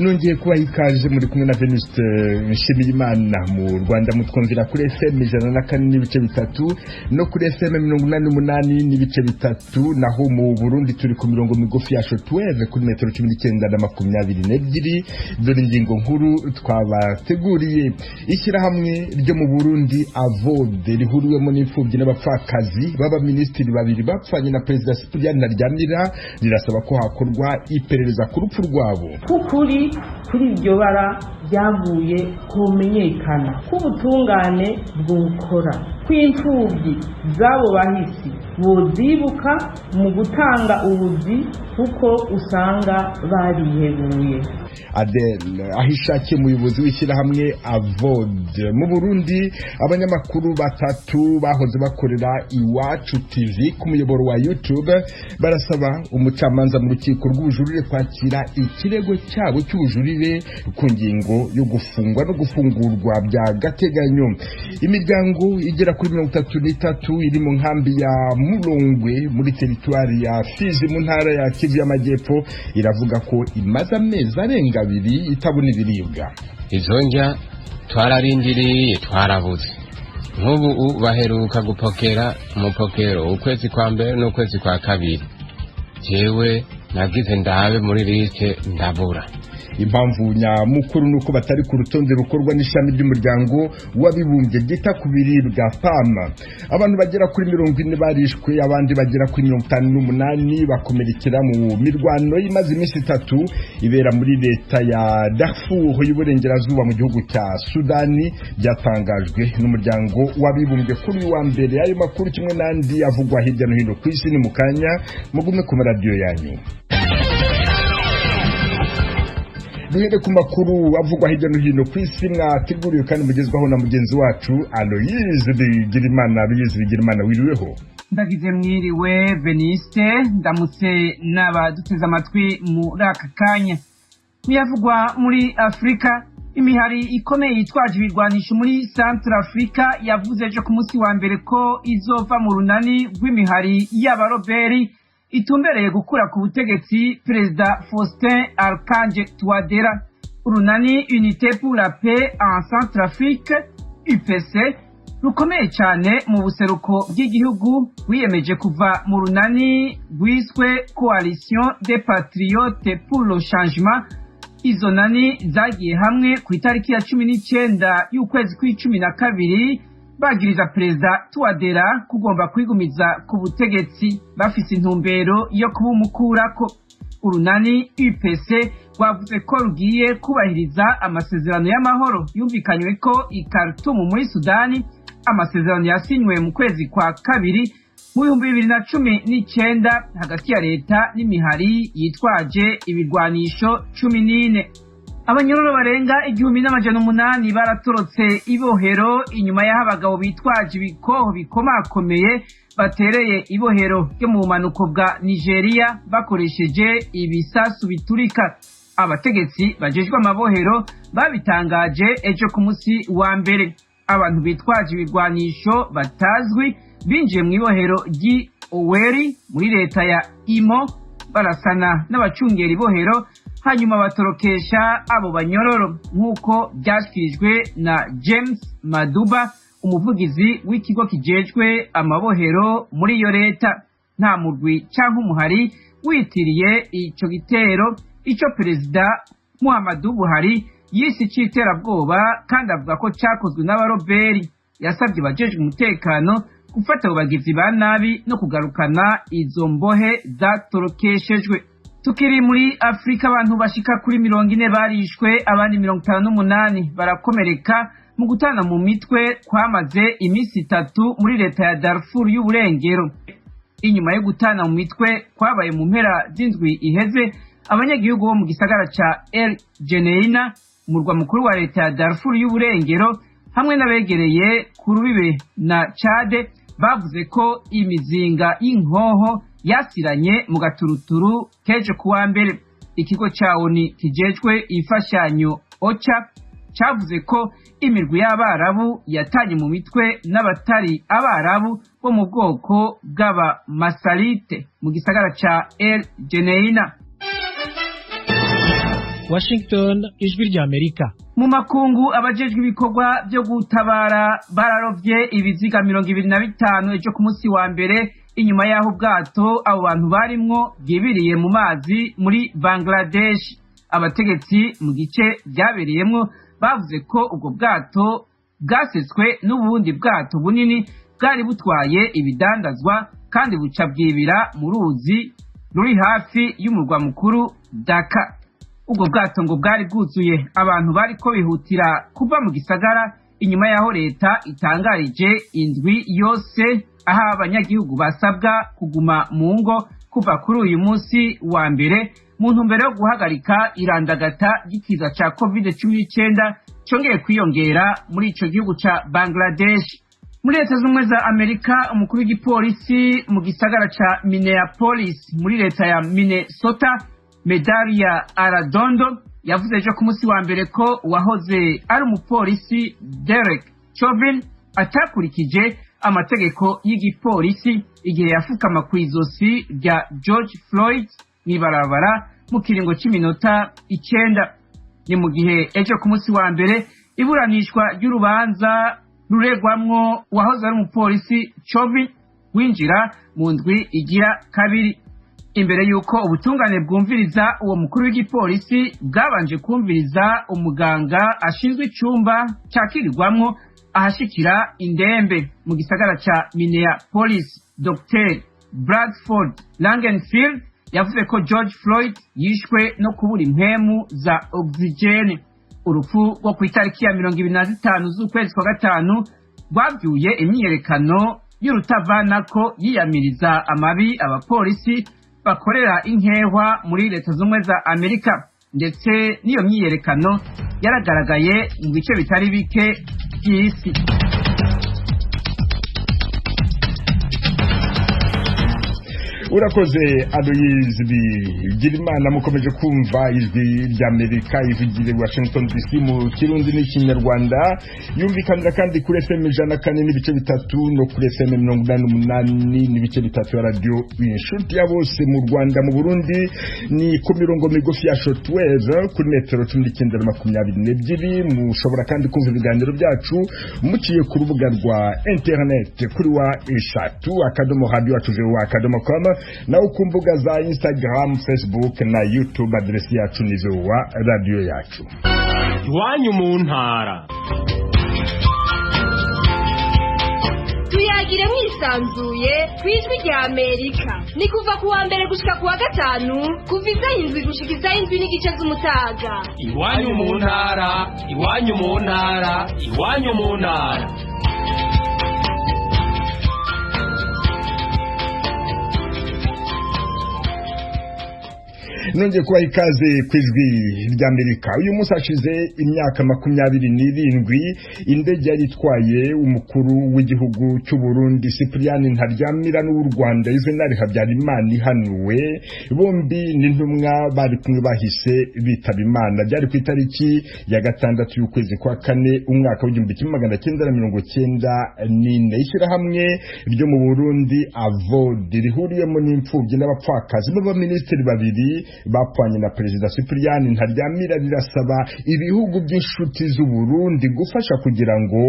nongeye kuba ikaje muri kumwe na Venuste Nshimiyimana. Mu Rwanda mutwumvira kuri FM 104.3 no kuri FM 88.3, naho mu Burundi turi ku mirongo migufi ya shortwave kuri metero 19 na 22. Dore ingingo nkuru twabateguriye. Ishyirahamwe ryo mu Burundi Avode rihuriwemo n'imfubyi n'abapfakazi baba ministeri babiri bapfanye na Perezida Cyprien Ntaryamira rirasaba ko hakorwa iperereza ku rupfu rwabo. Kuri iryo bara byavuye kumenyekana k'ubutungane bw'ukora kw'imfubyi z'abo bahisi bozibuka mu gutanga ubuzi kuko usanga barihebuye. Adele ahishakiye umuyobozi w'ishyirahamwe Avode mu Burundi. Abanyamakuru batatu bahoze bakorera Iwacu TV ku muyoboro wa YouTube barasaba umucamanza mu rukiko rw'ubujurire kwakira ikirego cyabo cy'ubujurire ku ngingo yo gufungwa no gufungurwa bya gateganyo. Imiryango igera kuri 33 iri mu nkambi ya Mulongwe muri teritwari ya Fizi mu ntara ya Kivu y'Amajyepfo iravuga ko imaze amezi arenga abiri itabona ibiribwa. Izonja twararindiriye twarabuze. Nk'ubu baheruka gupokera umupokero ukwezi kwa mbere n'ukwezi kwa kabiri. Jewe nagize ndabe muri liste ndabura. Impamvu nyamukuru nuko batari ku rutonde rukorwa n'ishami ry'umuryango w'abibumbye ryita ku biribwa PAM. Abantu bagera kuri 40 barishwe, abandi bagera kuri 58 bakomerekera mu mirwano imaze iminsi 3 ibera muri leta ya Darfur y'uburengerazuba mu gihugu cya Sudani, byatangajwe n'umuryango w'abibumbye kuri wa mbere. Ayo makuru kimwe n'andi avugwa hirya no hino ku isi ni mukanya mugume ku radio yanyu. Duhere ku makuru avugwa hirya no hino ku isi mwateguriwe kandi mugezwaho na mugenzi wacu Aloyize Bigirimana. Wiriweho? Ndagize mwiriwe Veniste, ndamutse n'abaduteze amatwi muri aka kanya. Muyavugwa muri Afrika, imihari ikomeye yitwaje ibirwanisho muri Central Africa yavuze ejo ku munsi wa mbere ko izova mu runani rw'imihari y'abaroberi itumbereye gukura ku butegetsi Perezida Faustin Archange Touadéra. Urunani Unité pour la Paix en Centrafrique UPC rukomeye cyane mu buseruko bw'igihugu wiyemeje kuva mu runani rwiswe Coalition des Patriotes pour le Changement. Izo nani zagiye hamwe ku itariki ya 19 y'ukwezi kwa12 bagiriza Perezida Touadéra kugomba kwigumiza ku butegetsi bafise intumbero yo kubumukurako. Urunani UPC rwavuze ko rugiye kubahiriza amasezerano y'amahoro yumvikanywe ko i Khartoum muri Sudani, amasezerano yasinywe mu kwezi kwa kabiri mu 2019 hagati ya leta n'imihari yitwaje ibirwanisho 14. Abanyororo barenga 1800 baratorotse ibohero inyuma y'aho abagabo bitwaje ibikoho bikomakomeye batereye ibohero ryo mu manuko bwa Nigeria bakoresheje ibisasu biturika. Abategetsi bajejwe amabohero babitangaje ejo ku munsi wa mbere. Abantu bitwaje ibirwanisho batazwi binjiye mu ibohero ry'i Oweri muri leta ya Imo barasana n'abacungera ibohero hanyuma batorokesha abo banyororo nk'uko byashyikirijwe na James Maduba, umuvugizi w'ikigo kijejwe amabohero muri iyo leta. Nta murwi cyangwa umuhari witiriye ico gitero. Ico Perezida Muhammadu Buhari yise cy'iterabwoba kandi avuga ko cyakozwe n'abaroberi. Yasabye bajejwe umutekano gufata abo bagizi ba nabi no kugarukana izo mbohe zatorokeshejwe. Tukiri muri Afrika, abantu bashika kuri 40 barishwe, abandi 58 barakomereka mu gutana mu mitwe kwamaze iminsi 3 muri leta ya Darfur y'uburengero. Inyuma yo gutana mu mitwe kwabaye mu mpera z'indwi iheze, abanyagihugu bo mu gisagara ca El Geneina, umurwa mukuru wa leta ya Darfur y'uburengero, hamwe n'abegereye ku rubibe na Chad bavuze ko imizinga y'inkoho yasiranye mu gaturuturu keje kuwa mbere. Ikigo ca ONU kijejwe imfashanyo OCHA cavuze ko imirwi y'abarabu yatanye mu mitwe n'abatari abarabu bo mu bwoko bw'aba Masalite mu gisagara ca El Geneina. Washington, ijwi rya Amerika. Mu makungu abajejwe ibikorwa byo gutabara bararovye ibiziga 25 ejo ku munsi wa mbere inyuma y'aho ubwato abo bantu barimwo bwibiriye mu mazi muri Bangladesh. Abategetsi mu gice byabereyemwo bavuze ko ubwo bwato bwasetswe n'ubundi bwato bunini bwari butwaye ibidandazwa kandi buca bwibira mu ruzi ruri hafi y'umurwa mukuru Dhaka. Ubwo bwato ngo bwari bwuzuye abantu bariko bihutira kuva mu gisagara inyuma y'aho leta itangarije indwi yose aho abanyagihugu basabwa kuguma mu ngo kuva kuri uyu munsi wa mbere mu ntumbero yo guhagarika irandagata ry'ikiza ca COVID-19 cyongeye kwiyongera muri ico gihugu ca Bangladesh. Muri leta z'ubumwe za Amerika umukuru w'igipolisi mu gisagara ca Minneapolis muri leta ya Minnesota Medaria Aradondo yavuze ejo ku munsi wa mbere ko uwahoze ari umupolisi Derek Chauvin atakurikije amategeko y'igipolisi igihe yafukama ku izosi rya George Floyd mw'ibarabara mu kiringo cy'iminota 9. Ni mu gihe ejo ku munsi wa mbere iburanishwa ry'urubanza ruregwamwo uwahoze ari umupolisi Chauvin winjira mu ndwi igira kabiri. Imbere yuko ubutungane bwumviriza uwo mukuru w'igipolisi bwabanje kumviriza umuganga ashinzwe icyumba cyakirirwamwo ahashikira indembe mu gisagara ca Minneapolis. Dr. Bradford Langenfield yavuze ko George Floyd yishwe no kubura impwemu za oxygene. Urupfu rwo ku itariki ya 25 z'ukwezi kwa gatanu rwabyuye imyiyerekano y'urutavanako yiyamiriza amabi abapolisi bakorera inkehwa muri leta z'ubumwe za Amerika, ndetse n'iyo myiyerekano yaragaragaye mu bice bitari bike by'isi. Urakoze Aloyizi Bigirimana. Mukomeje kumva ijwi ry'Amerika ivugire Washington DC mu Kirundi n'Ikinyarwanda, yumvikanira kandi kuri FM 104 n'ibice bitatu no kuri FM 88 n'ibice bitatu ya radio Inshuti ya bose mu Rwanda. Mu Burundi ni ku mirongo migufi ya shortwave kuri metero 1922. Mushobora kandi kumva ibiganiro byacu muciye ku rubuga rwa internet kuri wa eshatu @radio@com na ku mbuga za Instagram, Facebook na YouTube. Adresi yacu ni wa radio yacu. Iwanyu mu ntara. Tuyagire mwisanzuye kwijwi rya Amerika. Ni kuva kuwa mbere gushika kuwa gatanu kuva izayindwi gushika izayindwi n'igice z'umutaga. Iwanyu mu ntara, iwanyu mu ntara, iwanyu mu ntara. Nongeye kubaha ikaze kwijwi ry'Amerika. Uyu munsi hashize imyaka 27 indege yari itwaye umukuru w'igihugu cy'u Burundi Cyprien Ntaryamira n'u Rwanda Juvenal Habyarimana ihanuwe. Bombi n'intumwa bari kumwe bahise bitaba Imana. Byari ku itariki ya 6 y'ukwezi kwa 4 umwaka w'1994. Ishyirahamwe ryo mu Burundi AVOD rihuriyemo n'imfubyi n'abapfakazi b'abaminisitiri babiri bapfanye na Perezida Cyprien Ntaryamira rirasaba ibihugu by'inshuti z'u Burundi gufasha kugira ngo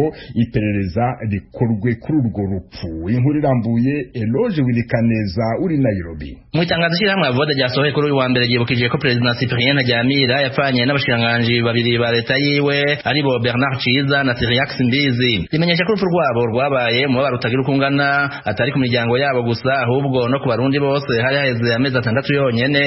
iperereza rikorwe kuri urwo rupfu. Inkuru irambuye Eloge Wilikaneza uri Nairobi. Mu itangazo ishyirahamwe AVOD ryasohoye kuri uyu wa mbere ryibukije ko Perezida Cyprien Ntaryamira yapfanye n'abashikiranganji babiri ba leta yiwe aribo Bernard Ciza na Cyriax Mbizi. Rimenyesha ko urupfu rwabo rwabaye mu babara utagira ukungana atari ku miryango yabo gusa ahubwo no ku Barundi bose. Hari haheze amezi 6 yonyene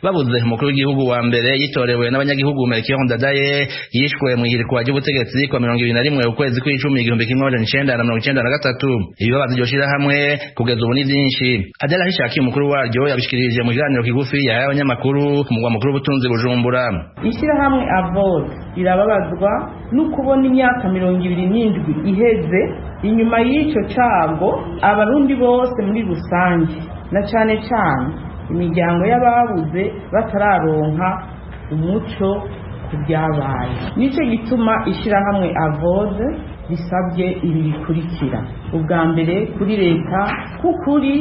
babuze umukuru w'igihugu wa mbere yitorewe n'abanyagihugu Melchior Ndadaye yishwe mu ihirikwa ry'ubutegetsi kwa 21 ukwezi kw'icumi 1993. Ibibazo byoshira hamwe kugeza ubu ni byinshi. Adela Hishaki umukuru waryo yabishikirije mu kiganiro kigufi yahaye abanyamakuru ku mugwa mukuru w'ubutunzi Bujumbura. Ishyirahamwe AVOD irababazwa no kubona imyaka 27 iheze inyuma y'icyo cyago abarundi bose muri rusange na cyane cyane imiryango y'ababuze batararonka umuco ku byabaye. Nicyo gituma ishyirahamwe AVOD bisabye ibi bikurikira. Ubwa mbere kuri leta kuri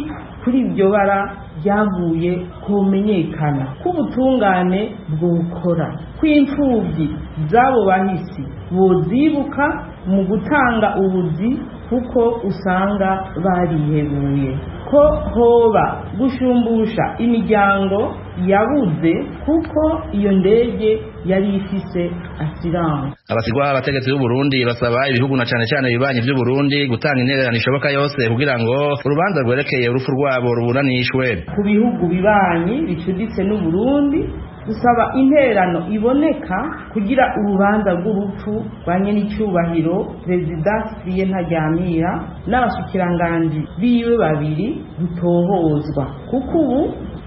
iryo bara ryaguye kumenyekana k'ubutungane bwokora kw'imfubyi z'abo bahisi bozibuka mu gutanga ubuzi kuko usanga barihebuye ko hoba gushumbusha imiryango yabuze kuko iyo ndege yari ifise assurance. Abasigwa abategetsi b'u Burundi basaba ibihugu na cane cane bibanyi by'u Burundi gutanga intererano ishoboka yose kugira ngo urubanza rwerekeye urupfu rwabo ruburanishwe. Ku bihugu bibanyi bicuditse n'u Burundi dusaba intererano iboneka kugira urubanza rw'urupfu rwa nyenicubahiro Perezida Cyprien Ntaryamira n'abashikiranganji biwe babiri gutohozwa kuko ubu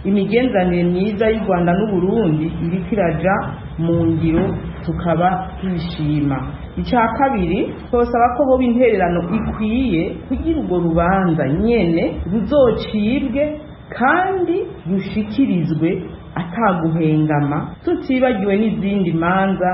imigenzanire myiza y'u Rwanda n'u Burundi iriko iraja mu ngiro tukaba twishima. Icya kabiri twosaba ko hoba intererano ikwiye kugira urwo rubanza nyene ruzocibwe kandi rushikirizwe ataguhengama tutibagiwe n'izindi manza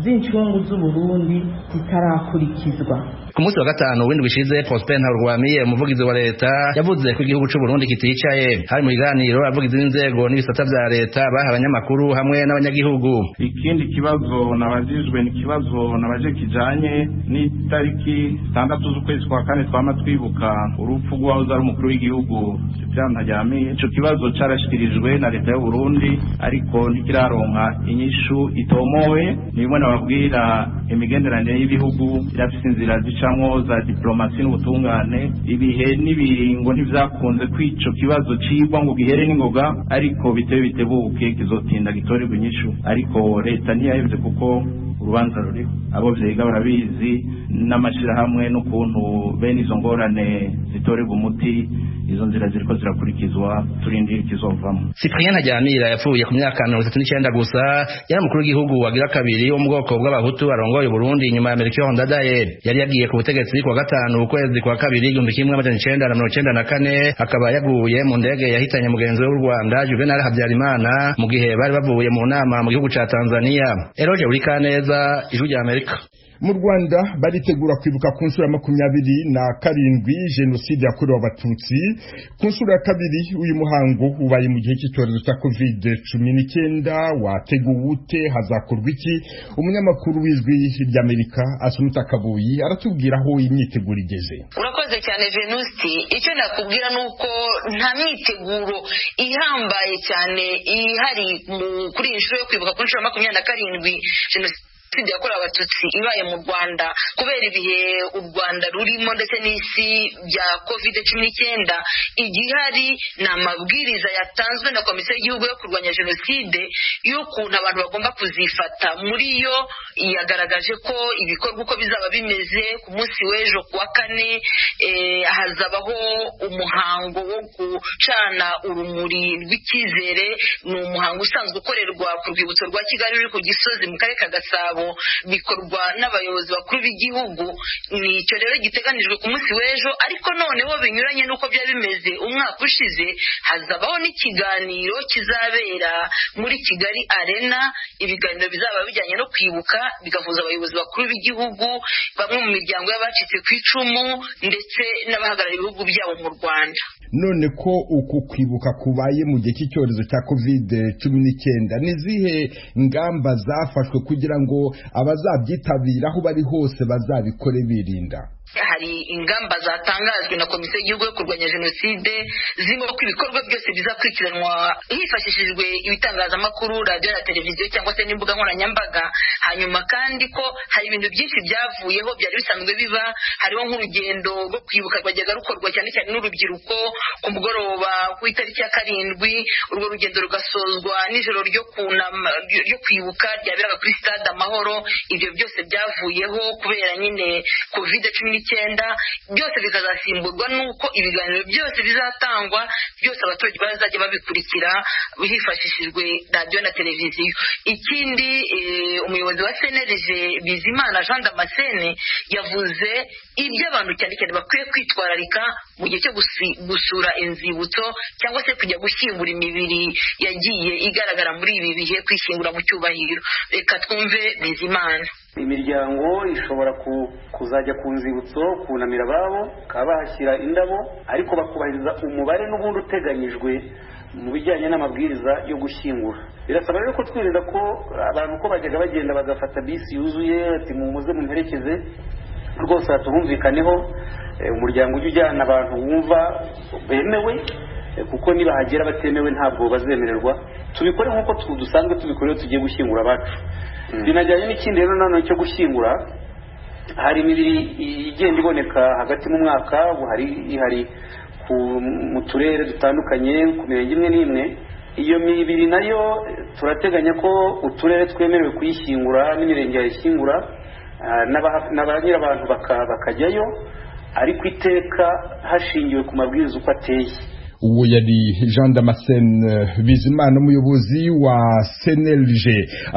z'incungu z'u Burundi zitarakurikizwa. Ku munsi wa gatanu w'indwi ishize Prosper Ntarwamiye umuvugizi wa leta yavuze ko igihugu cy'u Burundi kiticaye. Hari mu biganiro avugizi b'inzego n'ibisata vya leta baha abanyamakuru hamwe n'abanyagihugu. Ikindi kibazo nabajijwe ni kibazo nabaje kijanye n'itariki 6 z'ukwezi kwa kane twama twibuka urupfu rw'uwahoze ari umukuru w'igihugu Cyprien Ntaryamira. Ico kibazo carashikirijwe na leta y'u Burundi ariko ntikiraronka inyishu itomowe. Nimwe nababwira imigenderanire y'ibihugu irafise inzira zicamwo za diplomasi n'ubutungane. Ibihe n'ibiringo ntivyakunze kwico kibazo cigwa ngo gihere n'ingoga ariko bitewe bitebuke kizotinda gitorerwa inyishu ariko leta ntiyahevye kuko urubanza ruriho abo vyiga barabizi n'amashirahamwe n'ukuntu bene izo ngorane zitorerwa umuti. Izo nzira ziriko zirakurikizwa turindira ikizovamo. Cyprien Ntaryamira yapfuye ku myaka 39 gusa yari mukuru w'igihugu wagira kabiri wo mu bwoko bw'abahutu arongoye Burundi nyuma ya Melchior Ndadaye. Yari yagiye ku butegetsi kwa gatanu ukwezi kwa kabiri 1994 akaba yaguye mu ndege yahitanye mugenzi we w'u Rwanda Juvenal Habyarimana mu gihe bari bavuye mu nama mu gihugu ca Tanzania. Eroje Urikaneza, Ijwi rya Amerika. Mu Rwanda baritegura kwibuka ku nshuro ya 27 jenoside yakorewe abatutsi. Ku nshuro ya kabiri uyu muhango ubaye mu gihe cy'icyorezo cya COVID-19 wateguwe ute, hazakorwa iki? Umunyamakuru w'Ijwi ry'Amerika Asumta Kabuyi aratubwira aho imyiteguro igeze. Urakoze cyane Venusti, icyo nakubwira nuko nta myiteguro ihambaye cyane ihari kuri inshuro yo kwibuka ku nshuro ya 27 jenoside yakorewe abatutsi ibaye mu Rwanda kubera ibihe u Rwanda rurimo ndetse n'isi bya COVID-19. Igihari ni amabwiriza yatanzwe na Komisiyo y'Igihugu yo kurwanya jenoside y'ukuntu abantu bagomba kuzifata. Muri yo yagaragaje ko ibikorwa uko bizaba bimeze ku munsi w'ejo kuwa kane hazabaho umuhango wo gucana urumuri rw'icyizere. Ni umuhango usanzwe ukorerwa ku rwibutso rwa Kigali ruri ku Gisozi mu karere ka Gasabo, bikorwa n'abayobozi bakuru b'igihugu. Nicyo rero giteganijwe ku munsi w'ejo, ariko noneho binyuranye n'uko byari bimeze umwaka ushize. Hazabaho n'ikiganiro kizabera muri Kigali Arena. Ibiganiro bizaba bijyanye no kwibuka, bigahuza abayobozi bakuru b'igihugu, bamwe mu miryango y'abacitse ku icumu ndetse n'abahagarariye ibihugu byabo mu Rwanda. None ko uku kwibuka kubaye mu gihe cy'icyorezo cya COVID-19, nizihe ngamba zafashwe kugira ngo abazabyitabira aho bari hose bazabikore birinda? Hari ingamba zatangajwe na Komisiyo y'Igihugu yo kurwanya jenoside zirimo ko ibikorwa byose bizakurikiranwa hifashishijwe ibitangazamakuru, radio na televiziyo cyangwa se n'imbuga nkoranyambaga. Hanyuma kandi ko hari ibintu byinshi byavuyeho byari bisanzwe biba, hariho nk'urugendo rwo kwibuka rwajyaga rukorwa cyane cyane n'urubyiruko ku mugoroba ku itariki ya 7. Urwo rugendo rugasozwa n'ijoro ryo kwibuka ryaberaga kuri Stade Amahoro. Ibyo byose byavuyeho kubera nyine COVID-19. Byose bikazasimburwa nuko ibiganiro byose bizatangwa, byose abaturage bazajya babikurikira hifashishijwe radio na televiziyo. Ikindi umuyobozi wa CNLG Bizimana Jean Damascene yavuze ibyo abantu cyane cyane bakwiye kwitwararika mu gihe cyo gusura inzibutso cyangwa se kujya gushyingura imibiri yagiye igaragara muri ibi bihe, kwishyingura mu cyubahiro. Reka twumve Bizimana. Imiryango ishobora kuzajya ku nzibutso kunamira ababo, bakaba bahashyira indabo, ariko bakubahiriza umubare n'ubundi uteganyijwe mu bijyanye n'amabwiriza yo gushyingura. Birasaba rero ko twirinda ko abantu ko bajyaga bagenda bagafata bisi yuzuye ati muze mumperekeze, rwose tubumvikaneho, umuryango ujya ujyana abantu wumva bemewe, kuko niba hagera batemewe ntabwo bazemererwa. Tubikore nk'uko dusanzwe tubikore tugiye gushyingura abacu. Binajyanye n'ikindi rero nanone cyo gushyingura, hari imibiri igenda iboneka hagati mu mwaka, hari mu turere dutandukanye ku mirenge imwe n'imwe. Iyo mibiri nayo turateganya ko uturere twemerewe kuyishyingura n'imirenge yayishyingura n'abanyira abantu bakajyayo, ariko iteka hashingiwe ku mabwiriza uko ateye. uwo yari Jean Damascene Bizimana, umuyobozi wa CNLG.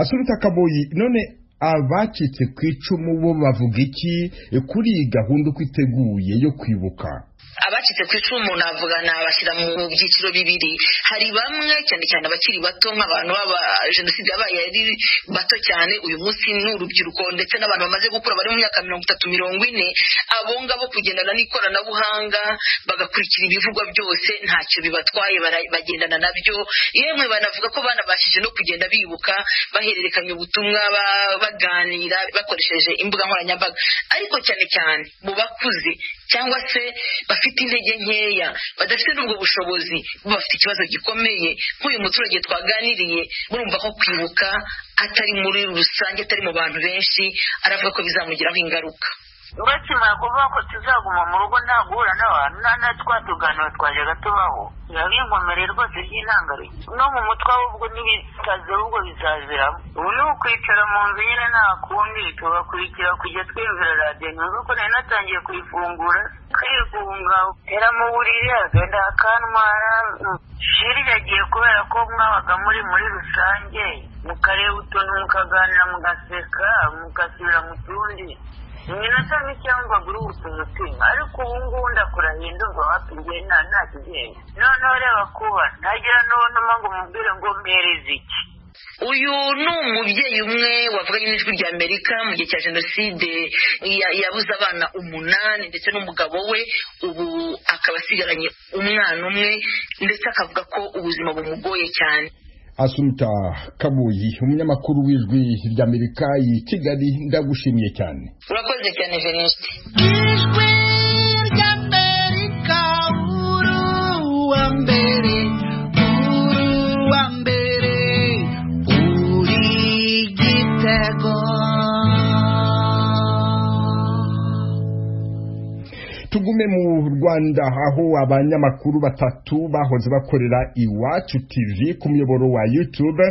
Asumta Kaboyi, none abacitse ku icumu bo bavuga iki kuri gahunda uko iteguye yo kwibuka? Abacitse ku icumu navuga nabashyira mu byiciro bibiri. Hari bamwe cyane cyane abakiri bato, nk'abantu baba jenoside yabaye ari bato cyane, uyu munsi n'urubyiruko ndetse n'abantu bamaze gukura bari mu myaka 30-40. Abo ngabo kugendana n'ikoranabuhanga bagakurikira ibivugwa byose ntacyo bibatwaye, bagendana nabyo. Yemwe banavuga ko banabashije no kugenda bibuka, bahererekanya ubutumwa, baganira bakoresheje imbuga nkoranyambaga. Ariko cyane cyane mu bakuze cyangwa se bafite intege nkeya, badafite n'ubwo bushobozi, bafite ikibazo gikomeye. Nk'uyu muturage twaganiriye, murumva ko kwibuka atari muri rusange, atari mu bantu benshi, aravuga ko bizamugiraho ingaruka. Bakimara kuvuga ko tuzaguma mu rugo nta guhura n'abantu, nta twatuganiro twajyaga tubaho, yabinkomere rwose by'intangarugero. No mu mutwe ahubwo n'ibitaze ahubwo bizaziramo. Ubu ni ukwicara mu nzu nyine nta kundi, tubakurikira kujya twiyumvira radiyo. Nuko nari natangiye kuyifungura, kwigunga, era mu buriri agenda akantwara. Hirya agiye kubera ko mwabaga muri rusange, mukareba utuntu mukaganira, mugaseka, mugasubira mu tundi. Iminota mike cyangwa guru umutima, ariko ubu ngubu ndakurahiye ndumva wapingiye nta kigenda. Noneho reba kuba ntagira n'ubunuma ngo mubwire ngo mpereze iki. Uyu ni umubyeyi umwe wavuganye n'ijwi rya Amerika mu gihe cya jenoside, yabuze abana 8 ndetse n'umugabo we, ubu akaba asigaranye umwana umwe, ndetse akavuga ko ubuzima bumugoye cyane. Asumta Kaboyi, umunyamakuru w'ijwi rya Amerika i Kigali, ndagushimiye cyane. Urakoze cyane Venuste. Ijwi rya Amerika, uruwa mbere, uri Gitego. Tugume mu Rwanda, aho abanyamakuru 3 bahoze bakorera Iwacu TV ku muyoboro wa YouTube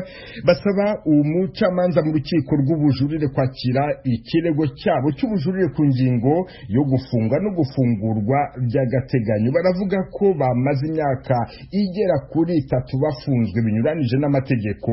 basaba umucamanza mu rukiko rw'ubujurire kwakira ikirego cyabo cy'ubujurire ku ngingo yo gufunga no gufungurwa by'agateganyo. Baravuga ko bamaze imyaka igera kuri 3 bafunzwe binyuranije n'amategeko.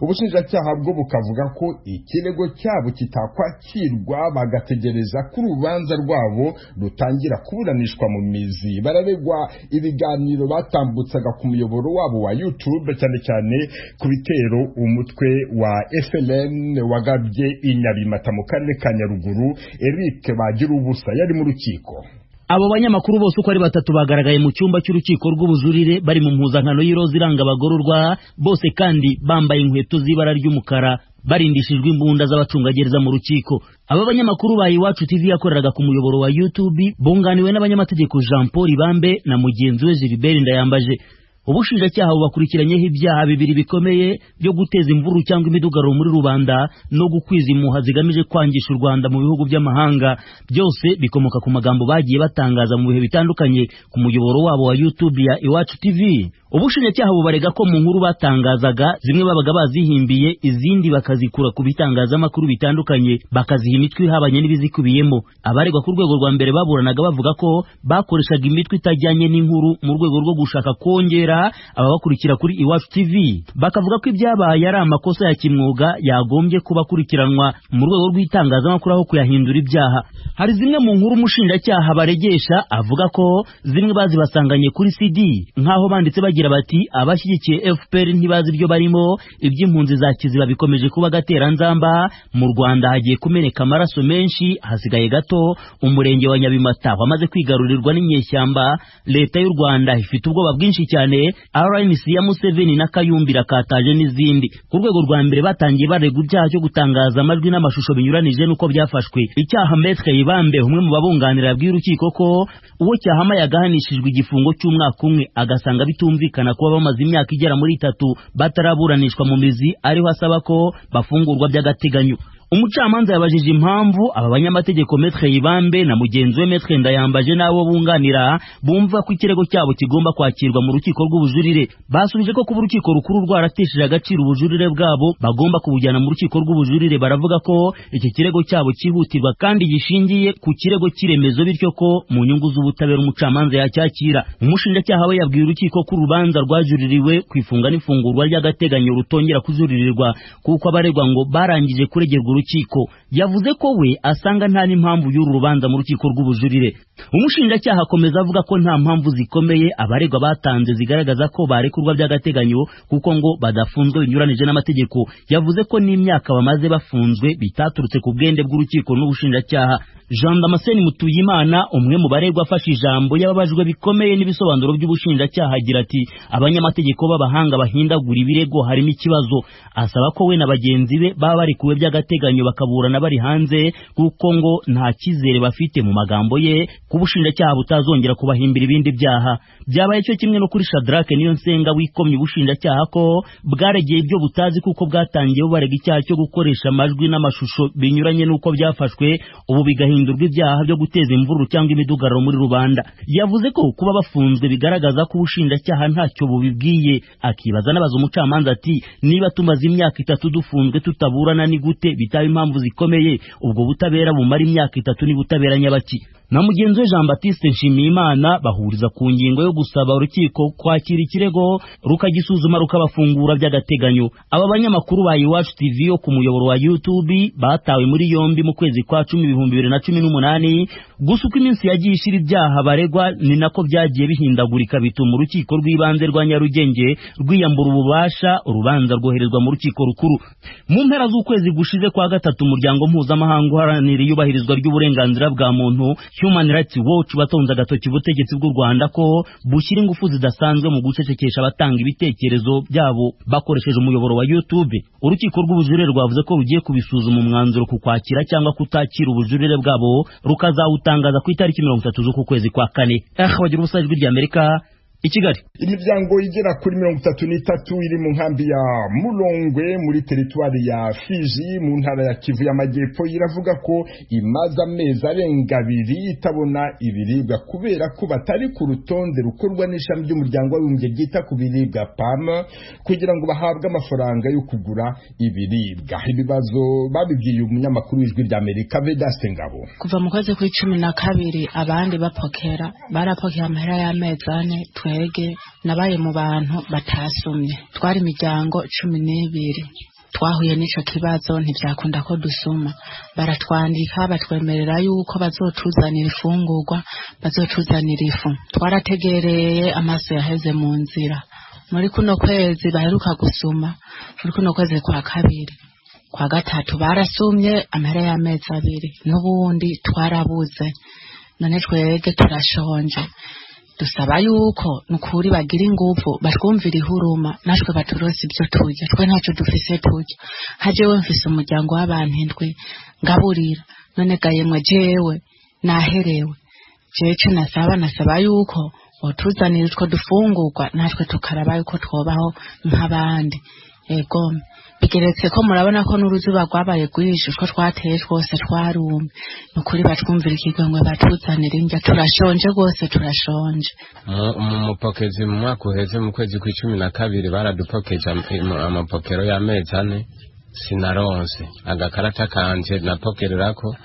Ubushinjacyaha bwo bukavuga ko ikirego cyabo kitakwakirwa, bagategereza ko urubanza rwabo rutangira kuburanishwa mu mizi. Bararegwa ibiganiro batambutsaga ku muyoboro wabo wa YouTube, cyane cyane ku bitero umutwe wa FLN wagabye i Nyabimata mu karere ka Nyaruguru. Eric Bagirubusa yari mu rukiko. Abo banyamakuru bose uko ari 3 bagaragaye mu cyumba cy'urukiko rw'ubujurire bari mu mpuzankano y'iroza iranga abagororwa, bose kandi bambaye inkweto z'ibara ry'umukara, barindishijwe imbunda z'abacungagereza mu rukiko. Aba banyamakuru ba Iwacu TV yakoreraga ku muyoboro wa YouTube bunganiwe n'abanyamategeko Jean Paul Ibambe na mugenzi we Gilbert Ndayambaje. Ubushinjacyaha bubakurikiranyeho ibyaha 2 bikomeye byo guteza imvururu cyangwa imidugaro muri rubanda no gukwiza impuha zigamije kwangisha u Rwanda mu bihugu by'amahanga. Byose bikomoka ku magambo bagiye batangaza mu bihe bitandukanye ku muyoboro wabo wa YouTube ya Iwacu TV. Ubushinjacyaha bubarega ko mu nkuru batangazaga zimwe babaga bazihimbiye, izindi bakazikura ku bitangazamakuru bitandukanye, bakaziha imitwe ihabanye n'ibizikubiyemo. Abaregwa ku rwego rwa mbere baburanaga bavuga ko bakoreshaga imitwe itajyanye n'inkuru mu rwego rwo gushaka kongera ababakurikira kuri Iwacu TV. Bakavuga ko ibyabaye ari amakosa ya kimwuga yagombye kubakurikiranwa mu rwego rw'itangazamakuru aho kuyahindura ibyaha. Hari zimwe mu nkuru umushinjacyaha baregesha avuga ko zimwe bazibasanganye kuri CD, nkaho banditse bagira bati abashyigikiye FPR ntibazi ibyo barimo, iby'impunzi za Kiziba bikomeje kuba gatera nzamba, mu Rwanda hagiye kumeneka amaraso menshi, hasigaye gato umurenge wa Nyabimata wamaze kwigarurirwa n'inyeshyamba, leta y'u Rwanda ifite ubwoba bwinshi cyane RNC ya Museveni na Kayumbira Kataje n'izindi. Ku rwego rwa mbere batangiye baregwa ibyaha cyo gutangaza amajwi n'amashusho binyuranije nuko byafashwe. Icyaha Maître Ibambe umwe mu babunganira bw'urukiko ko uwo cyahama yagahanishijwe igifungo cy'umwaka umwe agasanga bitumvikana kuba bamaze imyaka igera muri 3 bataraburanishwa mu mizi, ariho asaba ko bafungurwa by'agateganyo. Umucamanza yabajije impamvu aba banyamategeko Maître Ibambe na mugenzi we Maître Ndayambaje nabo bunganira bumva ko ikirego cyabo kigomba kwakirwa mu rukiko rw'ubujurire. Basubije ko kuba urukiko rukuru rwaratesheje agaciro ubujurire bwabo bagomba kubujyana mu rukiko rw'ubujurire. Baravuga ko iki kirego cyabo cyihutirwa kandi gishingiye ku kirego kiremezo, bityo ko mu nyungu z'ubutabera umucamanza yacyakira. Umushinjacyaha we yabwiye urukiko ko urubanza rwajuririwe kwifunga n'ifungurwa ry'agateganyo rutongera kujuririrwa kuko abaregwa ngo barangije kuregerwa urukiko. Yavuze ko we asanga nta n'impamvu y'uru rubanza mu rukiko rw'ubujurire. Umushinjacyaha akomeza avuga ko nta mpamvu zikomeye abaregwa batanze zigaragaza ko barekurwa by'agateganyo kuko ngo badafunzwe binyuranije n'amategeko. Yavuze ko n'imyaka bamaze bafunzwe bitaturutse ku bwende bw'urukiko n'ubushinjacyaha. Jean Damascene Mutuyimana umwe mu baregwa afashe ijambo yababajwe bikomeye n'ibisobanuro by'ubushinjacyaha agira ati abanyamategeko b'abahanga bahindagura ibirego harimo ikibazo. Asaba ko we na bagenzi be baba barekuwe by'agateganyo bakaburana bari hanze kuko ngo nta kizere bafite mu magambo ye kubushinjacyaha butazongera kubahimbira ibindi byaha. Byabaye cyo kimwe no kuri Shadrack Niyonsenga wikomye ubushinjacyaha ko bwaregeye ibyo butazi kuko bwatangiye bubarega icyaha cyo gukoresha amajwi n'amashusho binyuranye n'uko byafashwe, ubu bigahindurwa ibyaha byo guteza imvururu cyangwa imidugararo muri rubanda. Yavuze ko kuba bafunzwe bigaragaza ko ubushinjacyaha ntacyo bubibwiye. Akibaza n'abaza umucamanza ati niba tumaze imyaka 3 dufunzwe tutaburana ni gute bitaba impamvu zikomeye? Ubwo butabera bumara imyaka 3 ni butabera nyabaki? Na mugenzi we Jean Baptiste Nshimiyimana bahuriza ku ngingo yo gusaba urukiko kwakira ikirego rukagisuzuma rukabafungura by'agateganyo. Aba banyamakuru ba Iwacu TV yo ku muyoboro wa YouTube batawe muri yombi mu kwezi kwa 2018. Gusa uko iminsi yagiye ishira ibyaha baregwa ni nako byagiye bihindagurika bituma urukiko rw'ibanze rwa Nyarugenge rwiyambura ububasha urubanza rwoherezwa mu rukiko rukuru. Mu mpera z'ukwezi gushize kwa 3 umuryango mpuzamahanga uharanira iyubahirizwa ry'uburenganzira bwa muntu Human Rights Watch batonze agatoki ubutegetsi bw'u Rwanda ko bushyira ingufu zidasanzwe mu gucecekesha abatanga ibitekerezo byabo bakoresheje umuyoboro wa YouTube. Urukiko rw'ubujurire rwavuze ko rugiye kubisuzuma umwanzuro ku kwakira cyangwa kutakira ubujurire bwabo rukazawutangaza ku itariki 30 z'uku kwezi kwa 4. Bagira ubusajwi ry'Amerika i Kigali. Imiryango igera kuri 33 iri mu nkambi ya Mulongwe muri teritwari ya Fiji mu ntara ya Kivu y'Amajyepfo iravuga ko imaze amezi arenga 2 itabona ibiribwa kubera ko batari ku rutonde rukorwa n'ishami ry'umuryango w'abibumbye ryita ku biribwa PAM kugira ngo bahabwe amafaranga yo kugura ibiribwa. Ibibazo babibwiye umunyamakuru w'ijwi ry'Amerika Vedaste Ngabo. Kuva mu kwezi kwa 12 abandi barapokera amahera y'amezi 4 twege nabaye mu bantu batasumye. Twari imiryango 12 twahuye n'ico kibazo ntibyakunda ko dusuma. Baratwandika batwemerera yuko bazotuzanira ifungurwa, bazotuzanira ifu. Twarategereye amaso yaheze mu nzira. Muri kuno kwezi baheruka gusuma, muri kuno kwezi kwa 2 kwa 3 barasumye amahera y'amezi 2 n'ubundi twarabuze. None twege turashonje. Dusaba yuko nukuri bagira ingufu batwumvira ihuruma natwe baturose ibyo turya. Twe ntacyo dufise turya. Hajewe mfise umuryango w'abantu 7 ngaburira. None gayemwe jewe naherewe. Jewe nasaba yuko otuzanira utwo dufungurwa natwe tukaraba yuko twobaho nk'abandi. Ego bigeretse ko murabona ko n'uruzuba rwabaye rwinshi ko twateye twose twarumye. Nukuri batwumvira ikigongwe batuzanira indya turashonje rwose turashonje. Umupokezi mu mwaka uheze mu kwezi kwa 12 baradupokeje amapokero y'amezi 4 sinaronse agakarata kanje napokererako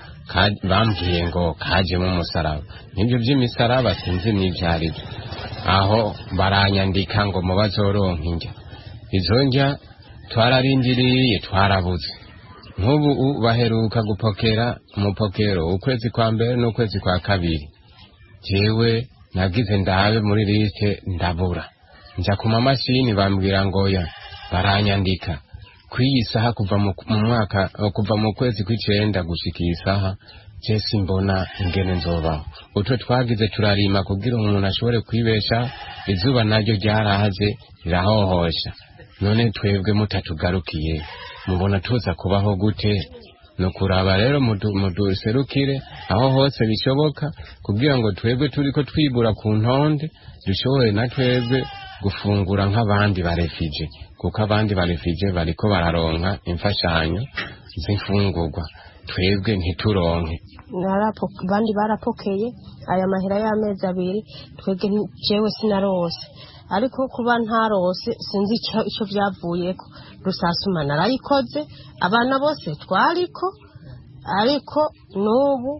bambwiye ngo kaje mu musaraba. Nibyo by'imisaraba sinzi n'ibyari aho baranyandika ngo mubazoronka indya. Izo ndya twararindiriye twarabuze. Nk'ubu baheruka gupokera umupokero ukwezi kwa mbere n'ukwezi kwa 2. Jewe nagize ndabe muri liste ndabura. Nja ku mamashini bambwira ngo ya baranyandika kwiyi saha kuva mu mwaka kuva mu kwezi kw'icenda gushika isaha je simbona ingene nzobaho. Utwo twagize turarima kugira umuntu ashobore kwibesha, izuba naryo ryarahaze rirahohosha. None twebwe mutatugarukiye mubona tuza kubaho gute? No kuraba rero muduserukire aho hose bishoboka kugira ngo twebwe turiko twibura ku ntonde dushobore na twebwe gufungura nk'abandi barefije, kuko abandi barefije bariko bararonka imfashanyo z'imfungurwa, twebwe ntituronke. Bandi barapokeye aya mahera y'amezi 2, twebwe jewe sinarose, ariko kuba ntarose sinzi ico vyavuyeko. Rusasuma narayikoze, abana bose twariko, ariko n'ubu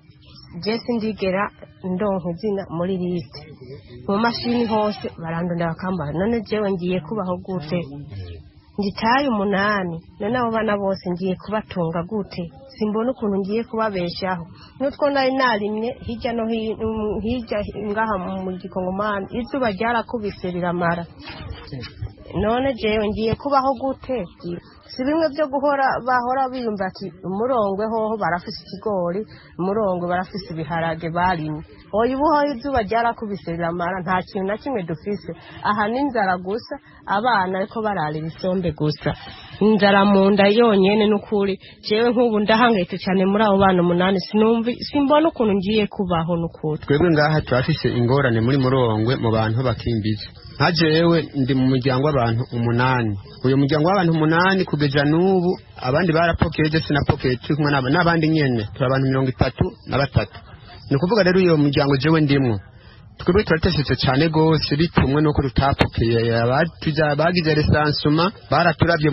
je sindigera ndonka izina muri liste. Mu mashini hose barandondera bakambara, none jewe ngiye kubaho gute? Ngitaye 8, none abo bana bose ngiye kubatunga gute? Simbona ukuntu ngiye kubabeshaho. Nutwo nari narimye hirya no hirya ngaha mu Gikongomani, izuba ryarakubise riramara. None jewe ngiye kubaho gute? Si bimwe byo bahora biyumva ati umurongwe hoho barafise ikigori, umurongwe barafise ibiharage barimye. Oya ubu hoho izuba ryarakubise riramara, nta kintu na kimwe dufise. Aha n'inzara gusa, abana ariko bararira isombe gusa. Inzara mu nda yonyene n'ukuri. Jewe nk'ubu ndahangayitse cyane muri abo bana 8, simbona ukuntu ngiye kubaho n'ukuri. Twebwe ngaha turafise ingorane muri Murongwe mu bantu bakimbiza. Nka jewe ndi mu muryango w'abantu 8. Uyo muryango w'abantu 8 kugeza n'ubu abandi barapokeje sinapokeye kumwe n'abandi nyene turabantu 33. Ni kuvuga rero uyo muryango jewe ndimwo. Twebwe turatesetse cyane gose bitumwe no ko tutapokeye bagize resansuma baraturavye